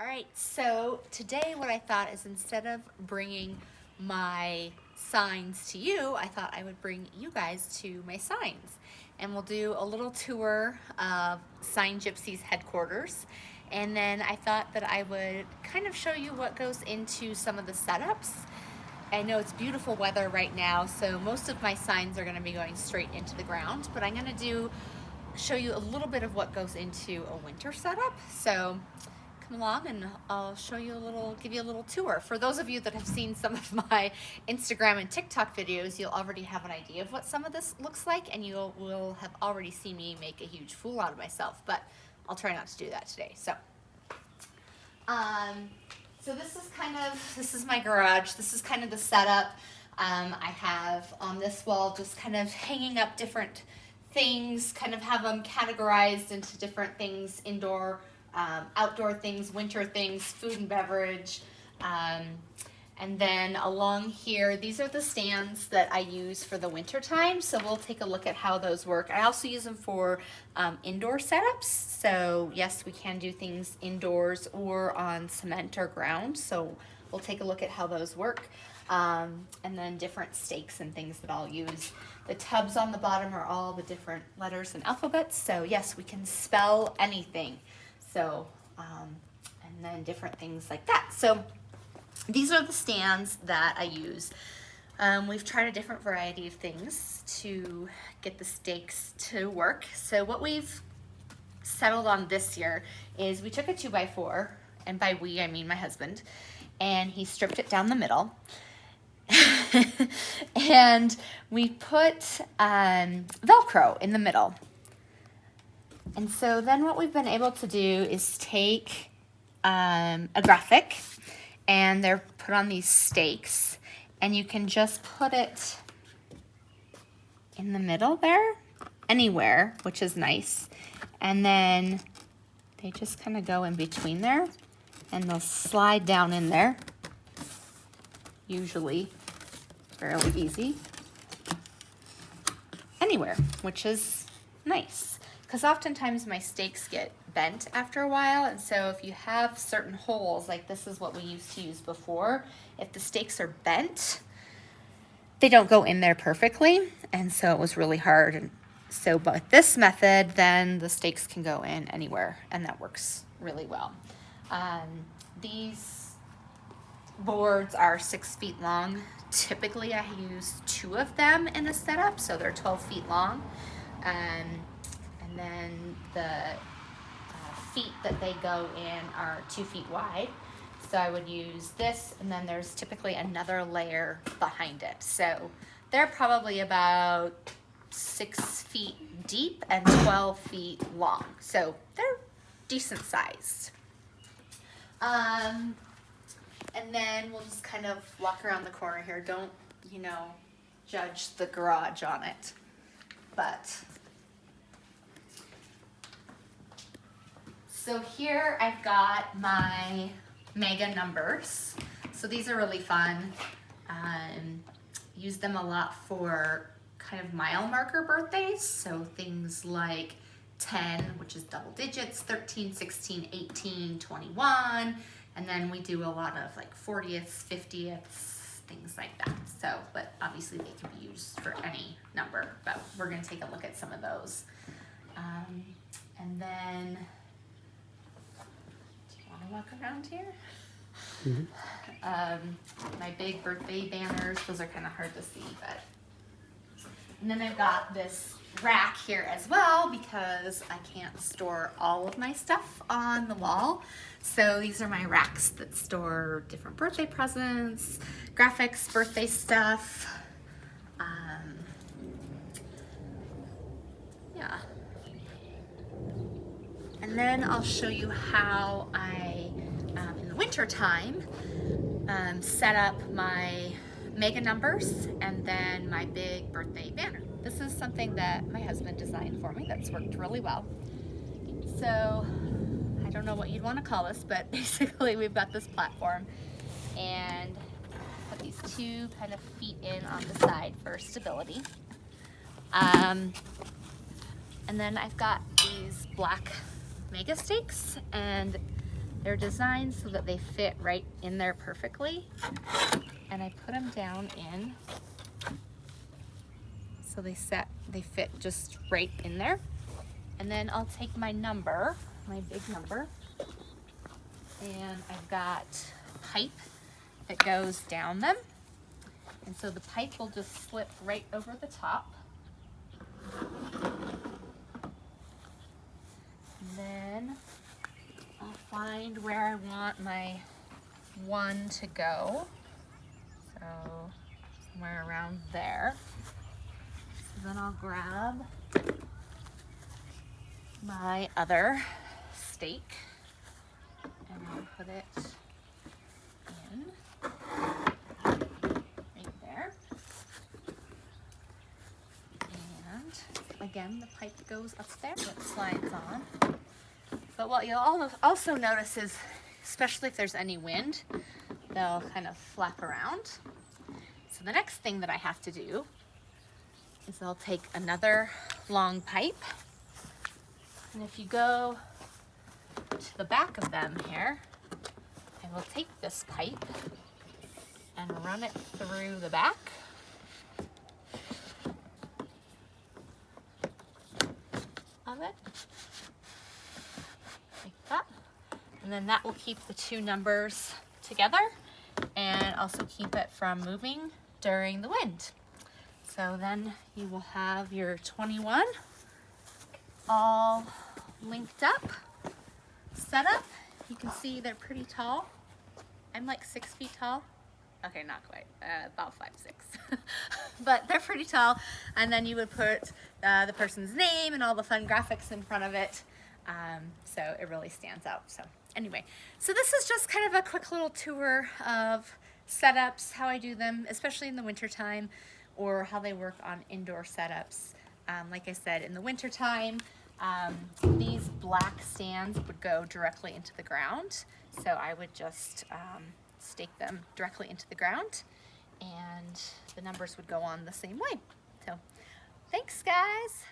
All right, so today what I thought is instead of bringing my signs to you, I thought I would bring you guys to my signs. And we'll do a little tour of Sign Gypsy's headquarters. And then I thought that I would kind of show you what goes into some of the setups. I know it's beautiful weather right now, so most of my signs are going to be going straight into the ground, but I'm going to show you a little bit of what goes into a winter setup. So come along and I'll show you give you a little tour. For those of you that have seen some of my Instagram and TikTok videos, you'll already have an idea of what some of this looks like, and you will have already seen me make a huge fool out of myself, but I'll try not to do that today. So this is my garage. This is kind of the setup. I have on this wall just kind of hanging up different things, kind of have them categorized into different things: indoor, outdoor things, winter things, food and beverage. And then along here, these are the stands that I use for the winter time. So we'll take a look at how those work. I also use them for indoor setups. So yes, we can do things indoors or on cement or ground. So we'll take a look at how those work. And then different stakes and things that I'll use. The tubs on the bottom are all the different letters and alphabets. So yes, we can spell anything. So, and then different things like that. So these are the stands that I use. We've tried a different variety of things to get the stakes to work. So what we've settled on this year is we took a 2x4, and by we, I mean my husband, and he stripped it down the middle. And we put Velcro in the middle. And so then what we've been able to do is take a graphic, and they're put on these stakes, and you can just put it in the middle there, anywhere, which is nice. And then they just kind of go in between there, and they'll slide down in there, usually fairly easy, anywhere, which is nice. Because oftentimes my stakes get bent after a while, and so if you have certain holes, like this is what we used to use before, if the stakes are bent, they don't go in there perfectly, and so it was really hard. And so but with this method, then the stakes can go in anywhere, and that works really well. These boards are 6 feet long. Typically I use 2 of them in a setup, so they're 12 feet long. And then the feet that they go in are 2 feet wide. So I would use this, and then there's typically another layer behind it. So they're probably about 6 feet deep and 12 feet long. So they're decent sized. And then we'll just kind of walk around the corner here. Don't, judge the garage on it. But so here I've got my mega numbers. So these are really fun. Use them a lot for kind of mile marker birthdays. So things like 10, which is double digits, 13, 16, 18, 21. And then we do a lot of like 40ths, 50ths, things like that. So, but obviously they can be used for any number, but we're gonna take a look at some of those. And then, do you wanna walk around here? Mm-hmm. My big birthday banners, those are kind of hard to see, but. And then I've got this rack here as well, because I can't store all of my stuff on the wall. So these are my racks that store different birthday presents, graphics, birthday stuff. Yeah. And then I'll show you how I, in the winter time, set up my mega numbers and then my big birthday banner. This is something that my husband designed for me that's worked really well. So I don't know what you'd want to call this, but basically we've got this platform, and put these 2 kind of feet in on the side for stability. And then I've got these black mega stakes, and They're designed so that they fit right in there perfectly. And I put them down in so they fit just right in there. And then I'll take my number, my big number, and I've got pipe that goes down them. And so the pipe will just slip right over the top. And then I'll find where I want my one to go. So somewhere around there. So then I'll grab my other stake and I'll put it in right there. And again, the pipe goes up there, it slides on. But what you'll also notice is, especially if there's any wind, they'll kind of flap around. So the next thing that I have to do is I'll take another long pipe. And if you go to the back of them here, I will take this pipe and run it through the back. Of it, like that. And then that will keep the two numbers together and also keep it from moving during the wind. So then you will have your 21 all linked up, set up. You can see they're pretty tall. I'm like 6 feet tall. Okay, not quite, about 5'6", but they're pretty tall. And then you would put the person's name and all the fun graphics in front of it, so it really stands out. So anyway, so this is just kind of a quick little tour of setups, how I do them, especially in the winter time, or how they work on indoor setups. Like I said, in the winter time, these black stands would go directly into the ground. So I would just stake them directly into the ground and the numbers would go on the same way. So thanks, guys.